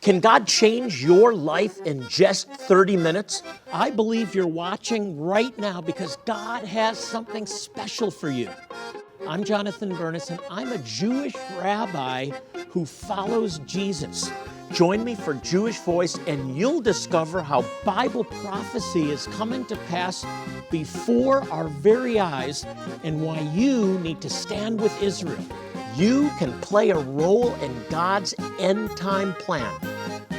Can God change your life in just 30 minutes? I believe you're watching right now because God has something special for you. I'm Jonathan Bernis, and I'm a Jewish rabbi who follows Jesus. Join me for Jewish Voice, and you'll discover how Bible prophecy is coming to pass before our very eyes and why you need to stand with Israel. You can play a role in God's end-time plan.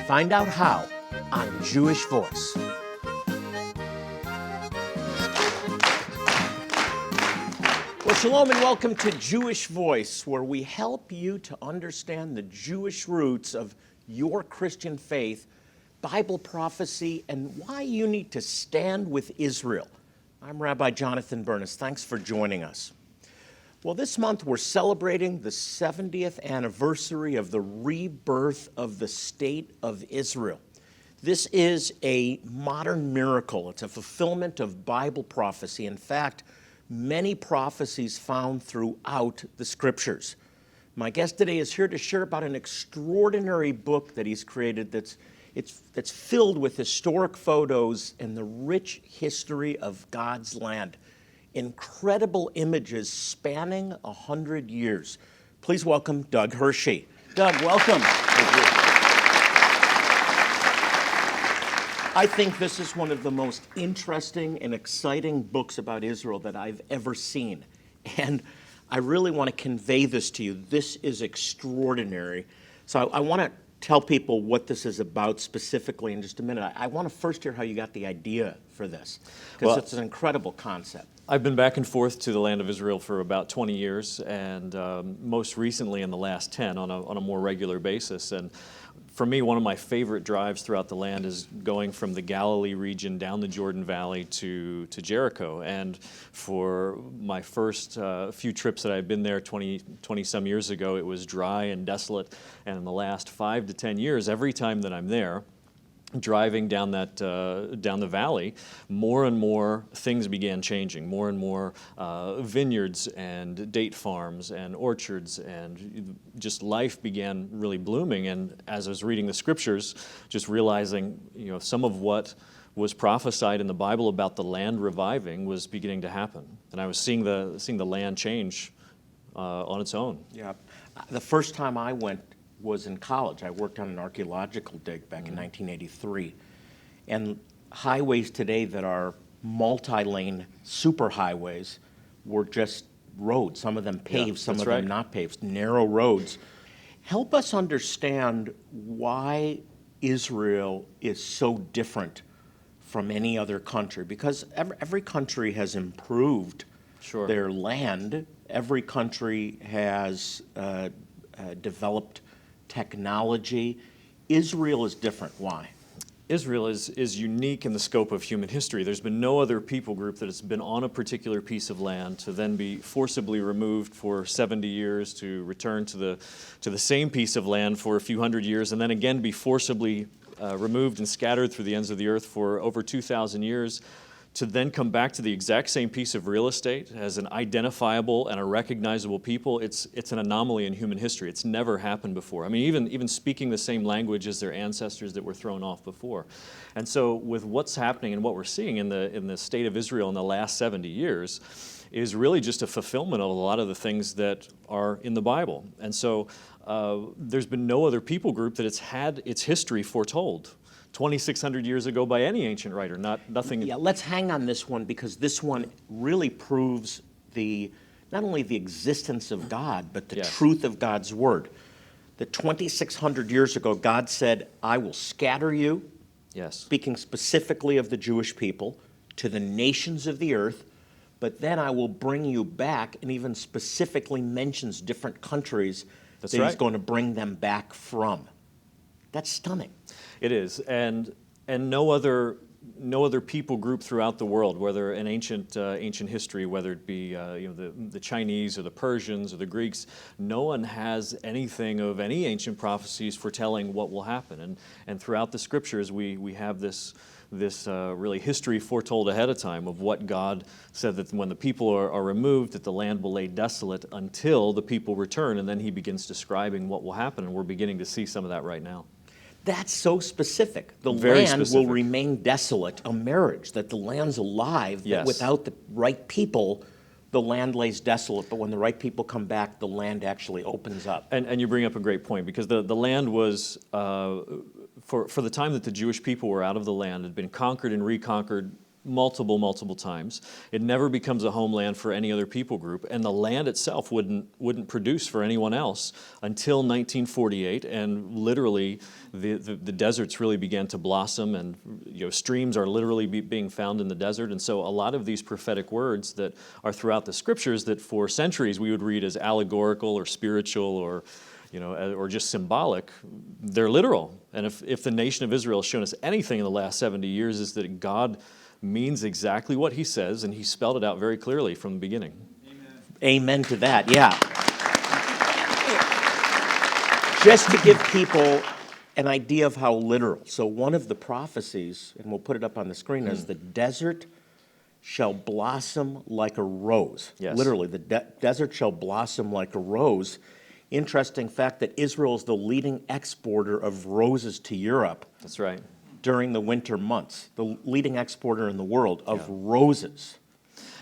Find out how on Jewish Voice. Well, shalom and welcome to Jewish Voice, where we help you to understand the Jewish roots of your Christian faith, Bible prophecy, and why you need to stand with Israel. I'm Rabbi Jonathan Bernis. Thanks for joining us. Well, this month we're celebrating the 70th anniversary of the rebirth of the State of Israel. This is a modern miracle. It's a fulfillment of Bible prophecy. In fact, many prophecies found throughout the Scriptures. My guest today is here to share about an extraordinary book that he's created that's filled with historic photos and the rich history of God's land. Incredible images spanning 100 years. Please welcome Doug Hershey. Doug, welcome. I think this is one of the most interesting and exciting books about Israel that I've ever seen. And I really want to convey this to you. This is extraordinary. So I want to tell people what this is about specifically in just a minute. I want to first hear how you got the idea for this, because it's an incredible concept. I've been back and forth to the land of Israel for about 20 years, and most recently in the last 10 on a more regular basis. And for me, one of my favorite drives throughout the land is going from the Galilee region down the Jordan Valley to Jericho. And for my first few trips that I've been there 20-some years ago, it was dry and desolate. And in the last 5 to 10 years, every time that I'm there, driving down the valley, more and more things began changing. More and more vineyards and date farms and orchards, and just life began really blooming. And as I was reading the scriptures, just realizing, some of what was prophesied in the Bible about the land reviving was beginning to happen. And I was seeing the land change on its own. Yeah, the first time I went was in college. I worked on an archaeological dig back in 1983. And highways today that are multi-lane superhighways were just roads, some of them paved, some of them not paved, narrow roads. Help us understand why Israel is so different from any other country, because every country has improved their land. Every country has developed technology. Israel is different. Why? Israel is unique in the scope of human history. There's been no other people group that has been on a particular piece of land to then be forcibly removed for 70 years, to return to the same piece of land for a few hundred years, and then again be forcibly removed and scattered through the ends of the earth for over 2,000 years, to then come back to the exact same piece of real estate as an identifiable and a recognizable people. It's an anomaly in human history. It's never happened before. I mean, even speaking the same language as their ancestors that were thrown off before. And so with what's happening and what we're seeing in the state of Israel in the last 70 years is really just a fulfillment of a lot of the things that are in the Bible. And so there's been no other people group that it's had its history foretold 2,600 years ago by any ancient writer, nothing. Yeah, let's hang on this one, because this one really proves not only the existence of God, but the truth of God's word. That 2,600 years ago, God said, I will scatter you, speaking specifically of the Jewish people, to the nations of the earth, but then I will bring you back, and even specifically mentions different countries that he's going to bring them back from. That's stunning. It is, and no other people group throughout the world, whether in ancient history, whether it be the Chinese or the Persians or the Greeks, no one has anything of any ancient prophecies foretelling what will happen. And throughout the scriptures, we have this really history foretold ahead of time of what God said, that when the people are removed, that the land will lay desolate until the people return, and then he begins describing what will happen, and we're beginning to see some of that right now. That's so specific. The Very land specific. will remain desolate, a marriage, that the land's alive, Yes. but without the right people, the land lays desolate. But when the right people come back, the land actually opens up. And you bring up a great point, because the land was, for the time that the Jewish people were out of the land, had been conquered and reconquered multiple times. It never becomes a homeland for any other people group, and the land itself wouldn't produce for anyone else until 1948, and literally the deserts really began to blossom, and streams are literally being found in the desert. And so a lot of these prophetic words that are throughout the scriptures that for centuries we would read as allegorical or spiritual or just symbolic, they're literal. And if the nation of Israel has shown us anything in the last 70 years, is that God means exactly what he says, and he spelled it out very clearly from the beginning. Amen to that, yeah. Just to give people an idea of how literal. So one of the prophecies, and we'll put it up on the screen, is the desert shall blossom like a rose. Yes. Literally, the desert shall blossom like a rose. Interesting fact that Israel is the leading exporter of roses to Europe. That's right. During the winter months, the leading exporter in the world of roses.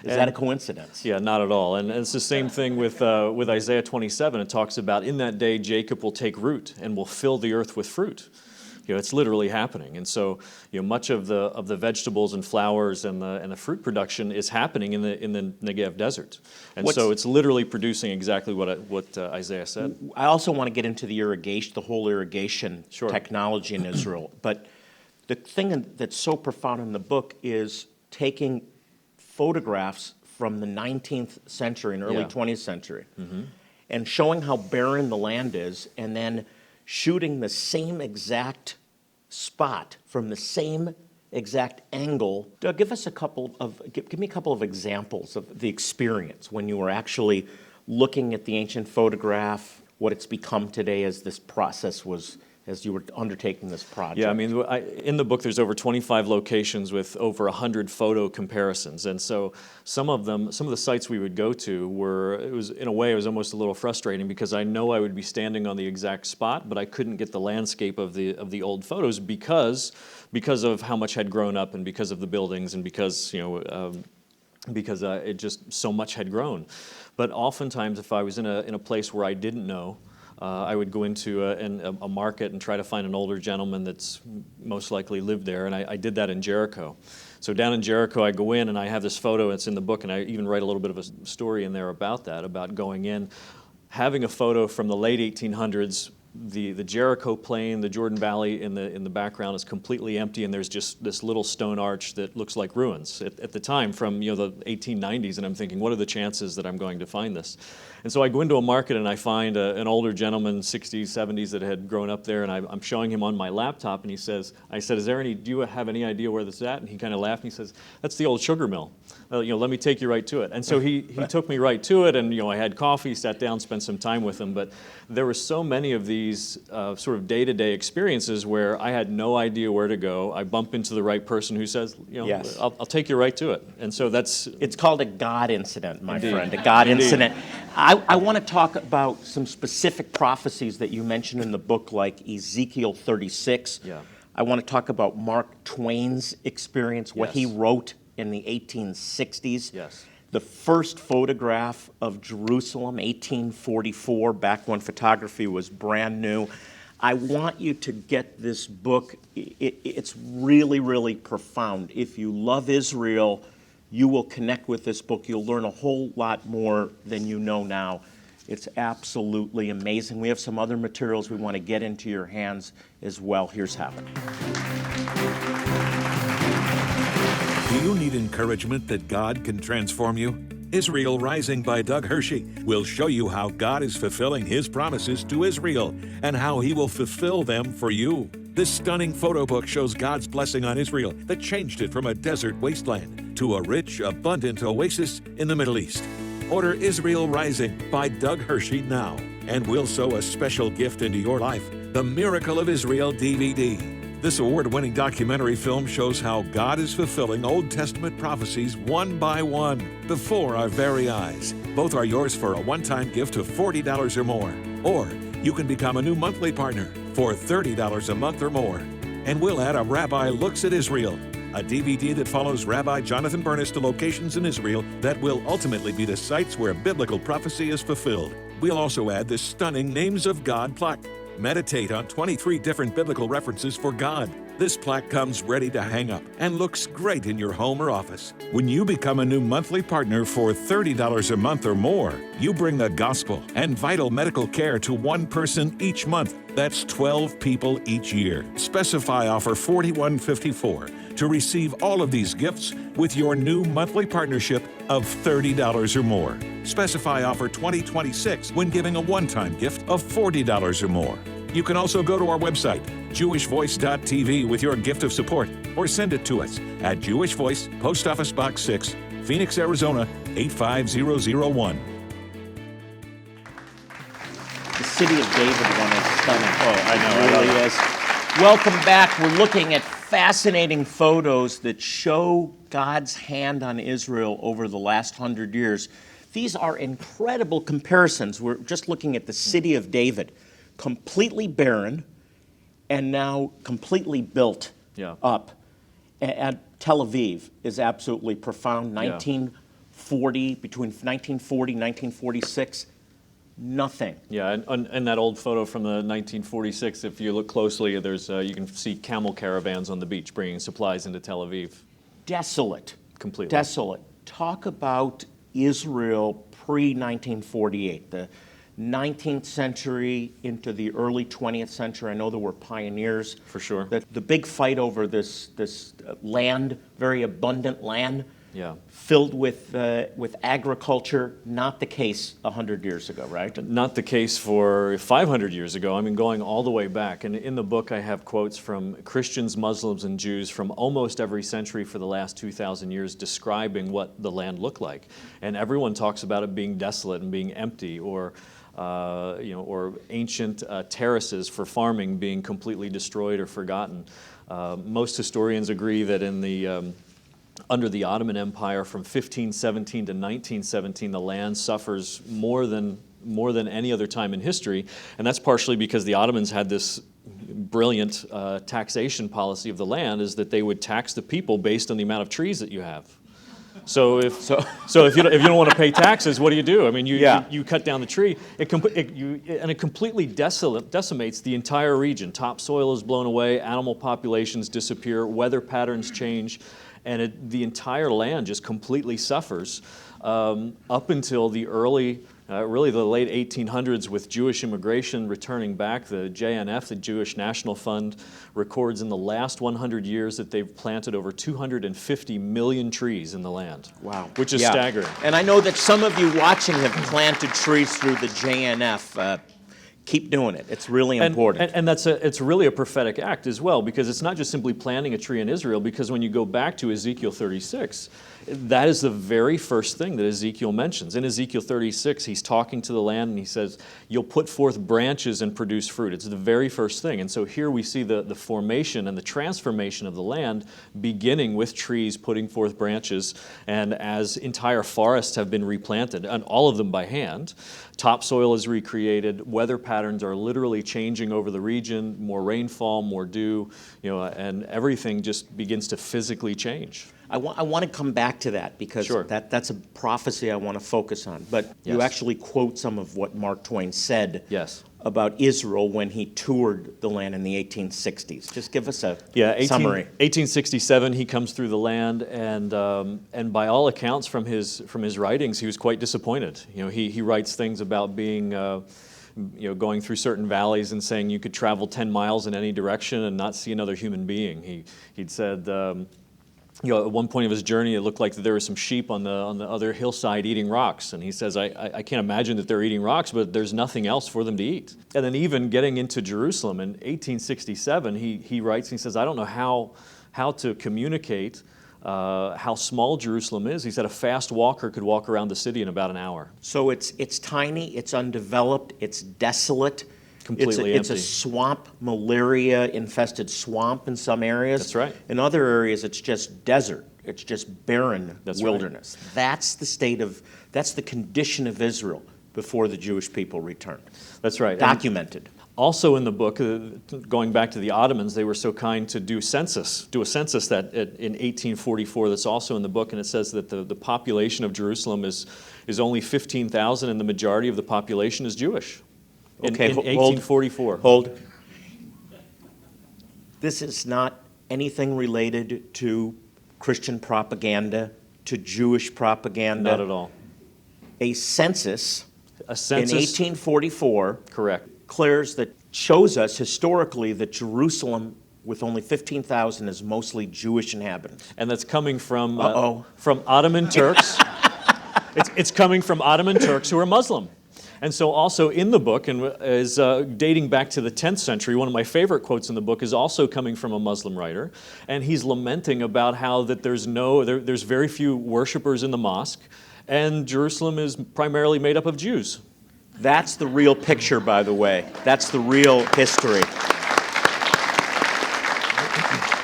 Is that a coincidence? Yeah, not at all. And it's the same thing with Isaiah 27. It talks about, in that day Jacob will take root and will fill the earth with fruit. It's literally happening. And so much of the vegetables and flowers and the fruit production is happening in the Negev desert. And so it's literally producing exactly what Isaiah said. I also want to get into the irrigation, the whole irrigation technology in Israel. But the thing that's so profound in the book is taking photographs from the 19th century and early 20th century and showing how barren the land is, and then shooting the same exact spot from the same exact angle. Doug, give me a couple of examples of the experience when you were actually looking at the ancient photograph, what it's become today as this process was, as you were undertaking this project. Yeah, I mean, in the book there's over 25 locations with over 100 photo comparisons, and so some of the sites we would go to in a way it was almost a little frustrating, because I know I would be standing on the exact spot, but I couldn't get the landscape of the old photos because of how much had grown up, and because of the buildings, and because it just so much had grown. But oftentimes, if I was in a place where I didn't know, I would go into a market and try to find an older gentleman that's most likely lived there, and I did that in Jericho. So down in Jericho, I go in, and I have this photo, it's in the book, and I even write a little bit of a story in there about that, about going in, having a photo from the late 1800s. The Jericho Plain, the Jordan Valley in the background is completely empty, and there's just this little stone arch that looks like ruins at the time from the 1890s, and I'm thinking, what are the chances that I'm going to find this? And so I go into a market and I find an older gentleman, 60s, 70s, that had grown up there, and I'm showing him on my laptop, and I said, do you have any idea where this is at? And he kind of laughed, and he says, that's the old sugar mill. Let me take you right to it. And so he took me right to it, and I had coffee, sat down, spent some time with him. But there were so many of these sort of day-to-day experiences where I had no idea where to go. I bump into the right person who says, Yes. I'll take you right to it. And so it's called a God incident, my Indeed. friend, a God Indeed. incident. I want to talk about some specific prophecies that you mentioned in the book, like Ezekiel 36. Yeah. I want to talk about Mark Twain's experience, what he Yes. wrote in the 1860s. Yes. The first photograph of Jerusalem, 1844, back when photography was brand new. I want you to get this book. It's really, really profound. If you love Israel, you will connect with this book. You'll learn a whole lot more than you know now. It's absolutely amazing. We have some other materials we want to get into your hands as well. Here's how. Do you need encouragement that God can transform you? Israel Rising by Doug Hershey will show you how God is fulfilling His promises to Israel and how He will fulfill them for you. This stunning photo book shows God's blessing on Israel that changed it from a desert wasteland to a rich, abundant oasis in the Middle East. Order Israel Rising by Doug Hershey now, and we'll sow a special gift into your life, the Miracle of Israel DVD. This award-winning documentary film shows how God is fulfilling Old Testament prophecies one by one before our very eyes. Both are yours for a one-time gift of $40 or more. Or you can become a new monthly partner for $30 a month or more. And we'll add a Rabbi Looks at Israel, a DVD that follows Rabbi Jonathan Bernis to locations in Israel that will ultimately be the sites where biblical prophecy is fulfilled. We'll also add this stunning Names of God plaque. Meditate on 23 different biblical references for God. This plaque comes ready to hang up and looks great in your home or office. When you become a new monthly partner for $30 a month or more, you bring the gospel and vital medical care to one person each month. That's 12 people each year. Specify offer 4154 to receive all of these gifts with your new monthly partnership of $30 or more. Specify offer 2026 when giving a one-time gift of $40 or more. You can also go to our website, jewishvoice.tv, with your gift of support, or send it to us at Jewish Voice, Post Office Box 6, Phoenix, Arizona 85001. The city of David one is stunning. Oh, I know. It really is. Welcome back. We're looking at fascinating photos that show God's hand on Israel over the last 100 years. These are incredible comparisons. We're just looking at the city of David, completely barren and now completely built up. And Tel Aviv is absolutely profound. 1940, between 1940 and 1946, nothing. Yeah, and that old photo from the 1946, if you look closely, there's you can see camel caravans on the beach bringing supplies into Tel Aviv. Desolate. Completely. Desolate. Talk about Israel pre-1948, the 19th century into the early 20th century. I know there were pioneers. For sure. The big fight over this land, very abundant land, filled with agriculture, not the case 100 years ago, right? Not the case for 500 years ago. I mean, going all the way back. And in the book, I have quotes from Christians, Muslims, and Jews from almost every century for the last 2,000 years describing what the land looked like. And everyone talks about it being desolate and being empty, or ancient terraces for farming being completely destroyed or forgotten. Most historians agree that in the under the Ottoman Empire from 1517 to 1917, the land suffers more than any other time in history, and that's partially because the Ottomans had this brilliant taxation policy of the land, is that they would tax the people based on the amount of trees that you have. So if you don't want to pay taxes, what do? I mean, you cut down the tree, it completely decimates the entire region. Topsoil is blown away, animal populations disappear, weather patterns change, and the entire land just completely suffers up until the really the late 1800s, with Jewish immigration returning back. The JNF, the Jewish National Fund, records in the last 100 years that they've planted over 250 million trees in the land. Wow. Which is staggering. And I know that some of you watching have planted trees through the JNF. Keep doing it. It's really important. And it's really a prophetic act as well, because it's not just simply planting a tree in Israel, because when you go back to Ezekiel 36, that is the very first thing that Ezekiel mentions. In Ezekiel 36, he's talking to the land and he says, you'll put forth branches and produce fruit. It's the very first thing. And so here we see the formation and the transformation of the land, beginning with trees putting forth branches, and as entire forests have been replanted, and all of them by hand. Topsoil is recreated, weather patterns are literally changing over the region, more rainfall, more dew, and everything just begins to physically change. I want to come back to that, because that's a prophecy I want to focus on. But you actually quote some of what Mark Twain said about Israel when he toured the land in the 1860s. Just give us a summary. 1867, he comes through the land, and by all accounts from his writings, he was quite disappointed. He writes things about being going through certain valleys and saying you could travel 10 miles in any direction and not see another human being. He'd said, at one point of his journey, it looked like there were some sheep on the other hillside eating rocks. And he says, I can't imagine that they're eating rocks, but there's nothing else for them to eat. And then even getting into Jerusalem in 1867, he writes, and he says, I don't know how to communicate how small Jerusalem is. He said a fast walker could walk around the city in about an hour. So it's tiny, it's undeveloped, it's desolate. Completely It's a empty. swamp, malaria-infested swamp in some areas. That's right. In other areas, it's just desert. It's just barren That's right. wilderness. That's the condition of Israel before the Jewish people returned. That's right. And Documented. also in the book, going back to the Ottomans, they were so kind to do a census that in 1844 that's also in the book, and it says that the population of Jerusalem is only 15,000 and the majority of the population is Jewish. In 1844. Hold. This is not anything related to Christian propaganda, to Jewish propaganda. Not at all. A census A census. in 1844 Correct. shows us historically that Jerusalem, with only 15,000, is mostly Jewish inhabitants. And that's coming from From Ottoman Turks. It's coming from Ottoman Turks who are Muslim. And so also in the book, and is dating back to the 10th century, one of my favorite quotes in the book is also coming from a Muslim writer. And he's lamenting about how that there's very few worshipers in the mosque, and Jerusalem is primarily made up of Jews. That's the real picture, by the way. That's the real history.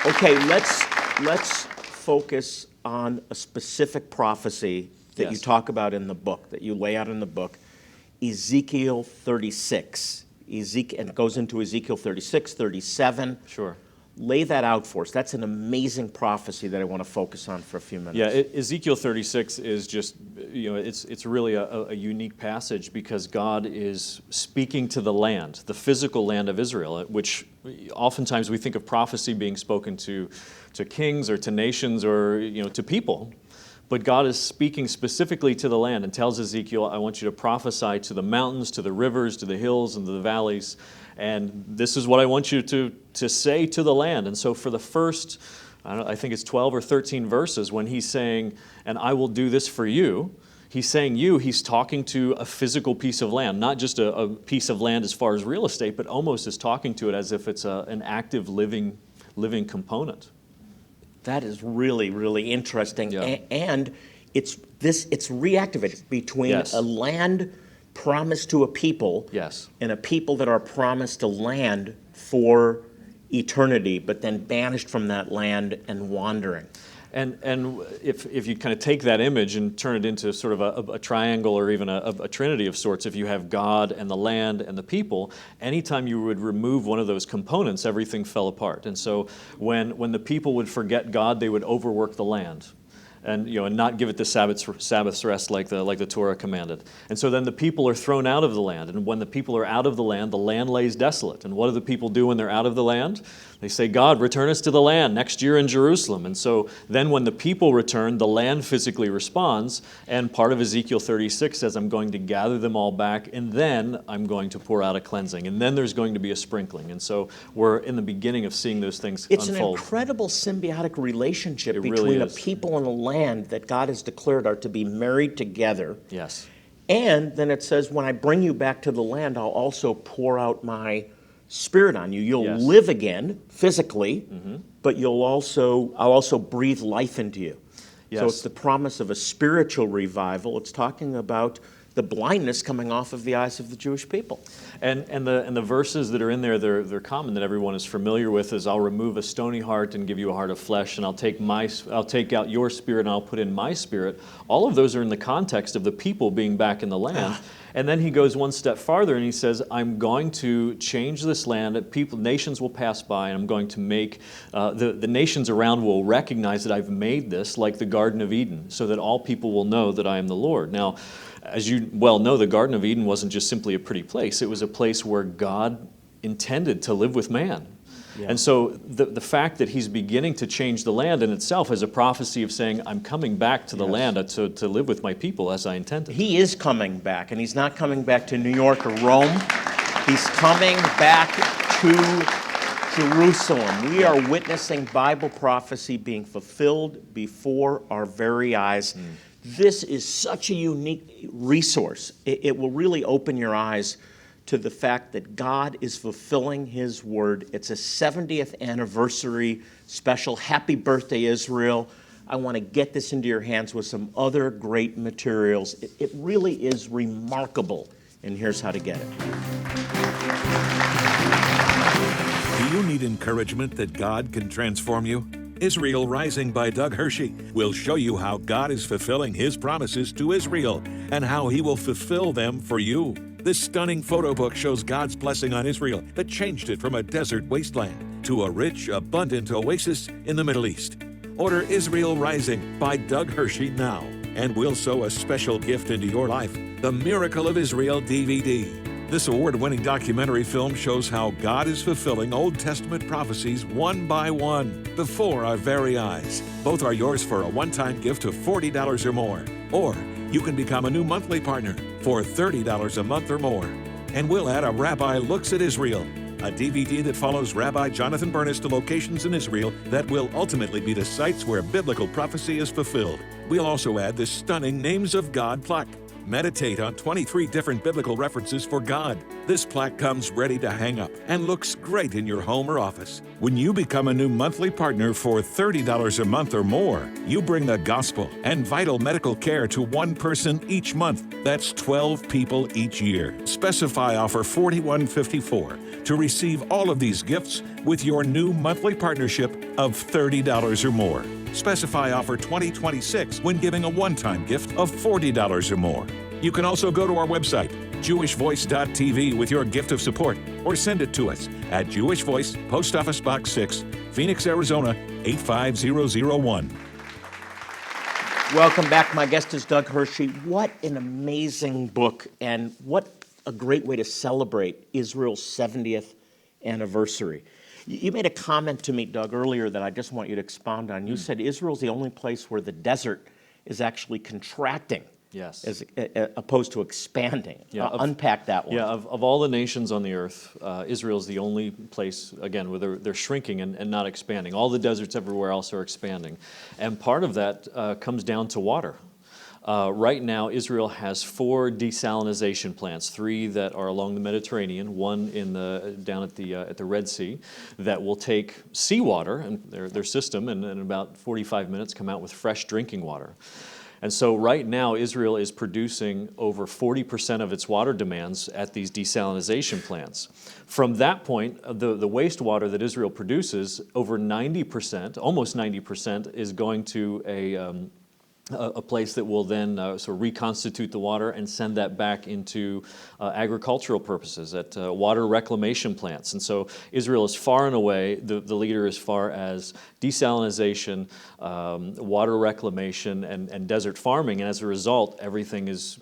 Okay, let's focus on a specific prophecy that you Yes. talk about in the book, that you lay out in the book, Ezekiel 36. And it goes into Ezekiel 36, 37. Sure. Lay that out for us. That's an amazing prophecy that I want to focus on for a few minutes. Yeah, Ezekiel 36 is just, it's really a unique passage because God is speaking to the land, the physical land of Israel, which oftentimes we think of prophecy being spoken to kings or to nations or to people. But God is speaking specifically to the land and tells Ezekiel, I want you to prophesy to the mountains, to the rivers, to the hills, and to the valleys. And this is what I want you to say to the land. And so for the first, I think it's 12 or 13 verses, when he's saying, and I will do this for you, he's saying he's talking to a physical piece of land, not just a piece of land as far as real estate, but almost is talking to it as if it's an active living component. That is really, really interesting. Yeah. And it's reactivated between Yes. a land promised to a people Yes. and a people that are promised a land for eternity, but then banished from that land and wandering. And if you kind of take that image and turn it into sort of a triangle or even a trinity of sorts, if you have God and the land and the people, anytime you would remove one of those components, everything fell apart. And so when the people would forget God, they would overwork the land. And not give it the Sabbath's rest like the Torah commanded. And so then the people are thrown out of the land. And when the people are out of the land lays desolate. And what do the people do when they're out of the land? They say, God, return us to the land next year in Jerusalem. And so then when the people return, the land physically responds. And part of Ezekiel 36 says, I'm going to gather them all back, and then I'm going to pour out a cleansing. And then there's going to be a sprinkling. And so we're in the beginning of seeing those things It's unfold. an incredible symbiotic relationship It really between a is. people and a land that God has declared are to be married together. Yes. And then it says, when I bring you back to the land, I'll also pour out my Spirit on you. You'll Yes. live again physically, but I'll also breathe life into you. So Yes. it's the promise of a spiritual revival. It's talking about the blindness coming off of the eyes of the Jewish people. And the verses that are in there, they're common that everyone is familiar with. Is I'll remove a stony heart and give you a heart of flesh, and I'll take out your spirit and I'll put in my spirit. All of those are in the context of the people being back in the land. And then he goes one step farther and he says, I'm going to change this land. Nations will pass by, and I'm going to make the nations around will recognize that I've made this like the Garden of Eden, so that all people will know that I am the Lord. Now, as you well know, the Garden of Eden wasn't just simply a pretty place. It was a place where God intended to live with man. Yeah. And so the fact that he's beginning to change the land in itself is a prophecy of saying, I'm coming back to the land to live with my people as I intended. He is coming back, and he's not coming back to New York or Rome. He's coming back to Jerusalem. We are witnessing Bible prophecy being fulfilled before our very eyes. This is such a unique resource. It will really open your eyes to the fact that God is fulfilling His word. It's a 70th anniversary special. Happy birthday, Israel. I want to get this into your hands with some other great materials. It really is remarkable, and here's how to get it. need encouragement that God can transform you? Israel Rising by Doug Hershey will show you how God is fulfilling His promises to Israel and how He will fulfill them for you. This stunning photo book shows God's blessing on Israel that changed it from a desert wasteland to a rich, abundant oasis in the Middle East. Order Israel Rising by Doug Hershey now, and we'll sow a special gift into your life, the Miracle of Israel DVD. This award-winning documentary film shows how God is fulfilling Old Testament prophecies one by one before our very eyes. Both are yours for a one-time gift of $40 or more. Or you can become a new monthly partner for $30 a month or more. And we'll add a Rabbi Looks at Israel, a DVD that follows Rabbi Jonathan Bernis to locations in Israel that will ultimately be the sites where biblical prophecy is fulfilled. We'll also add this stunning Names of God plaque. Meditate on 23 different biblical references for God. This plaque comes ready to hang up and looks great in your home or office. When you become a new monthly partner for $30 a month or more, you bring the gospel and vital medical care to one person each month. That's 12 people each year. Specify offer $41.54 to receive all of these gifts with your new monthly partnership of $30 or more. Specify offer 2026 when giving a one-time gift of $40 or more. You can also go to our website, jewishvoice.tv, with your gift of support, or send it to us at Jewish Voice, Post Office Box 6, Phoenix, Arizona 85001. Welcome back. My guest is Doug Hershey. What an amazing book, and what a great way to celebrate Israel's 70th anniversary. You made a comment to me, Doug, earlier that I just want you to expound on. You said Israel's the only place where the desert is actually contracting, Yes. as opposed to expanding. Yeah, unpack that one. Yeah, of all the nations on the earth, Israel's the only place, again, where they're shrinking and not expanding. All the deserts everywhere else are expanding. And part of that comes down to water. Right now, Israel has 4 desalinization plants, 3 that are along the Mediterranean, 1 down at the Red Sea, that will take seawater and their system, and in about 45 minutes come out with fresh drinking water. And so right now, Israel is producing over 40% of its water demands at these desalinization plants. From that point, the wastewater that Israel produces, over 90%, almost 90%, is going to a place that will then sort of reconstitute the water and send that back into agricultural purposes at water reclamation plants. And so Israel is far and away the leader as far as desalinization, water reclamation, and desert farming. And as a result, everything is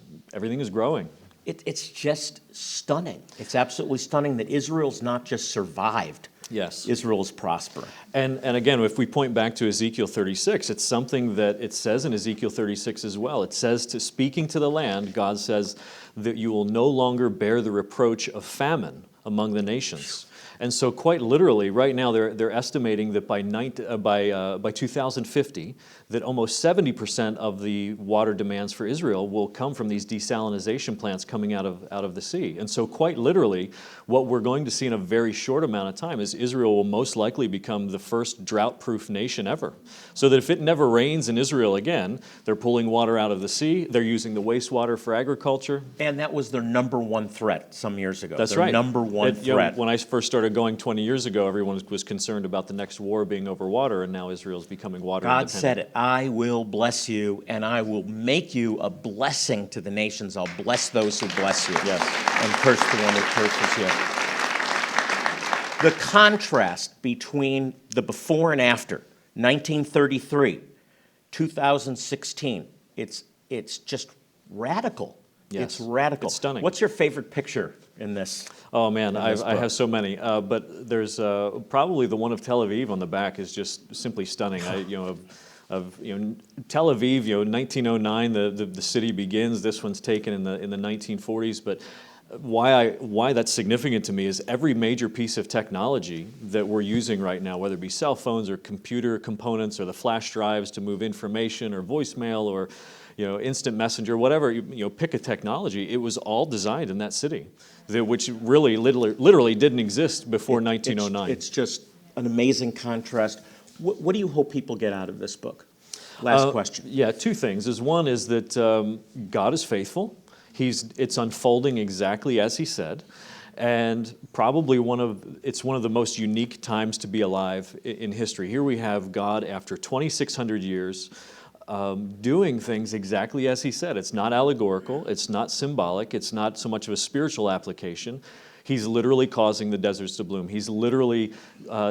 growing. It's just stunning. It's absolutely stunning that Israel's not just survived. Yes. Israel is prospering. And again, if we point back to Ezekiel 36, it's something that it says in Ezekiel 36 as well. It says, speaking to the land, God says that you will no longer bear the reproach of famine among the nations. And so quite literally, right now, they're estimating that by 2050, that almost 70% of the water demands for Israel will come from these desalinization plants coming out of the sea. And so quite literally, what we're going to see in a very short amount of time is Israel will most likely become the first drought-proof nation ever. So that if it never rains in Israel again, they're pulling water out of the sea, they're using the wastewater for agriculture. And that was their number one threat some years ago. That's their right. Number one threat. When I first started going 20 years ago, everyone was concerned about the next war being over water, and now Israel's becoming water God independent. said it, I will bless you, and I will make you a blessing to the nations. I'll bless those who bless you. Yes. And curse the one who curses you. The contrast between the before and after, 1933, 2016, it's just radical. Yes. It's radical. It's stunning. What's your favorite picture in this? Oh man, I book? have so many. But there's probably the one of Tel Aviv on the back is just simply stunning. Tel Aviv, 1909, the city begins. This one's taken in the 1940s. But why that's significant to me is every major piece of technology that we're using right now, whether it be cell phones or computer components or the flash drives to move information or voicemail or instant messenger, whatever, pick a technology, it was all designed in that city, which really literally didn't exist before 1909. It's just an amazing contrast. What do you hope people get out of this book? Last question. Yeah, 2 things. One is that God is faithful. It's unfolding exactly as He said. and probably it's one of the most unique times to be alive in history. Here we have God after 2,600 years doing things exactly as he said. It's not allegorical, it's not symbolic, it's not so much of a spiritual application. He's literally causing the deserts to bloom. He's literally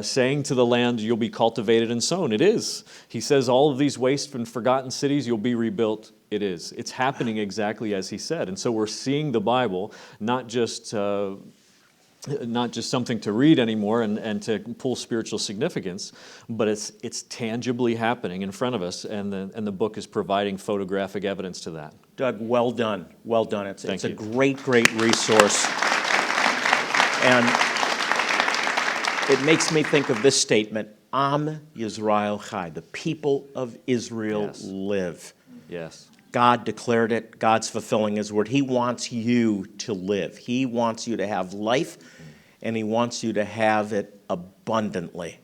saying to the land, you'll be cultivated and sown. It is. He says all of these waste and forgotten cities, you'll be rebuilt. It is. It's happening exactly as he said. And so we're seeing the Bible not just something to read anymore and to pull spiritual significance, but it's tangibly happening in front of us, and the book is providing photographic evidence to that. Doug, well done. Well done. It's Thank a you. great resource. And it makes me think of this statement, Am Yisrael Chai, the people of Israel Yes. live. Yes. God declared it. God's fulfilling his word. He wants you to live. He wants you to have life, and he wants you to have it abundantly.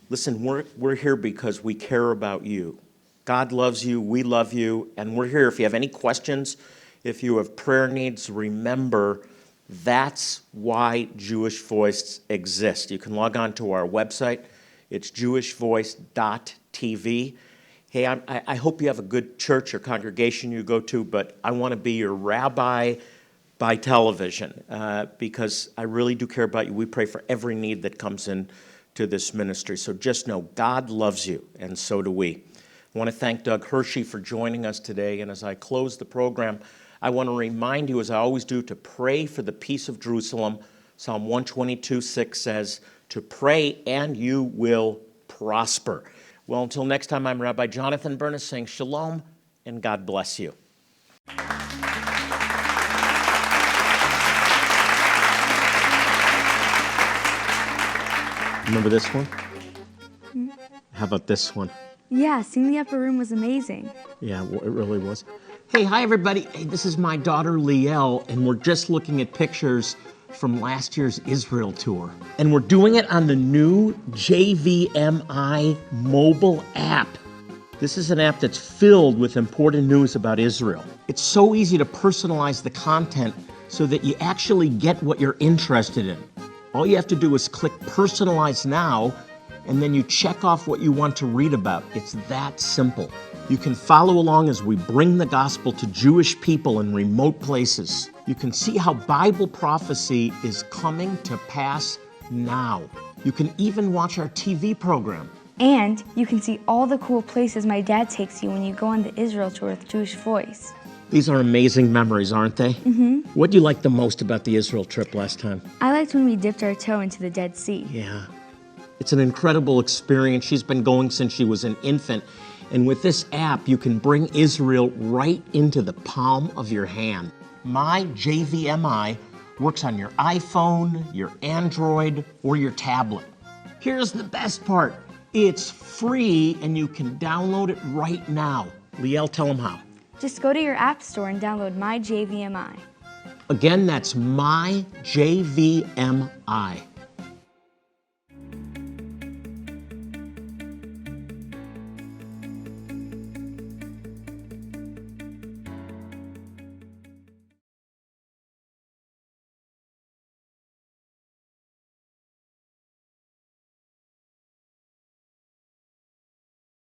Listen, we're here because we care about you. God loves you, we love you, and we're here. If you have any questions, if you have prayer needs, remember that's why Jewish Voice exists. You can log on to our website. It's jewishvoice.tv. Hey, I hope you have a good church or congregation you go to, but I want to be your rabbi by television because I really do care about you. We pray for every need that comes in to this ministry. So just know God loves you, and so do we. I want to thank Doug Hershey for joining us today. And as I close the program, I want to remind you, as I always do, to pray for the peace of Jerusalem. Psalm 122:6 says, to pray and you will prosper. Well, until next time, I'm Rabbi Jonathan Bernis saying shalom and God bless you. Remember this one? How about this one? Yeah, Seeing the Upper Room was amazing. Yeah, it really was. Hey, hi everybody. Hey, this is my daughter Liel, and we're just looking at pictures from last year's Israel tour. And we're doing it on the new JVMI mobile app. This is an app that's filled with important news about Israel. It's so easy to personalize the content so that you actually get what you're interested in. All you have to do is click Personalize Now, and then you check off what you want to read about. It's that simple. You can follow along as we bring the gospel to Jewish people in remote places. You can see how Bible prophecy is coming to pass now. You can even watch our TV program. And you can see all the cool places my dad takes you when you go on the Israel tour with Jewish Voice. These are amazing memories, aren't they? Mm-hmm. What do you like the most about the Israel trip last time? I liked when we dipped our toe into the Dead Sea. Yeah. It's an incredible experience. She's been going since she was an infant. And with this app, you can bring Israel right into the palm of your hand. My JVMI works on your iPhone, your Android, or your tablet. Here's the best part. It's free, and you can download it right now. Liel, tell them how. Just go to your app store and download My JVMI. Again, that's My JVMI.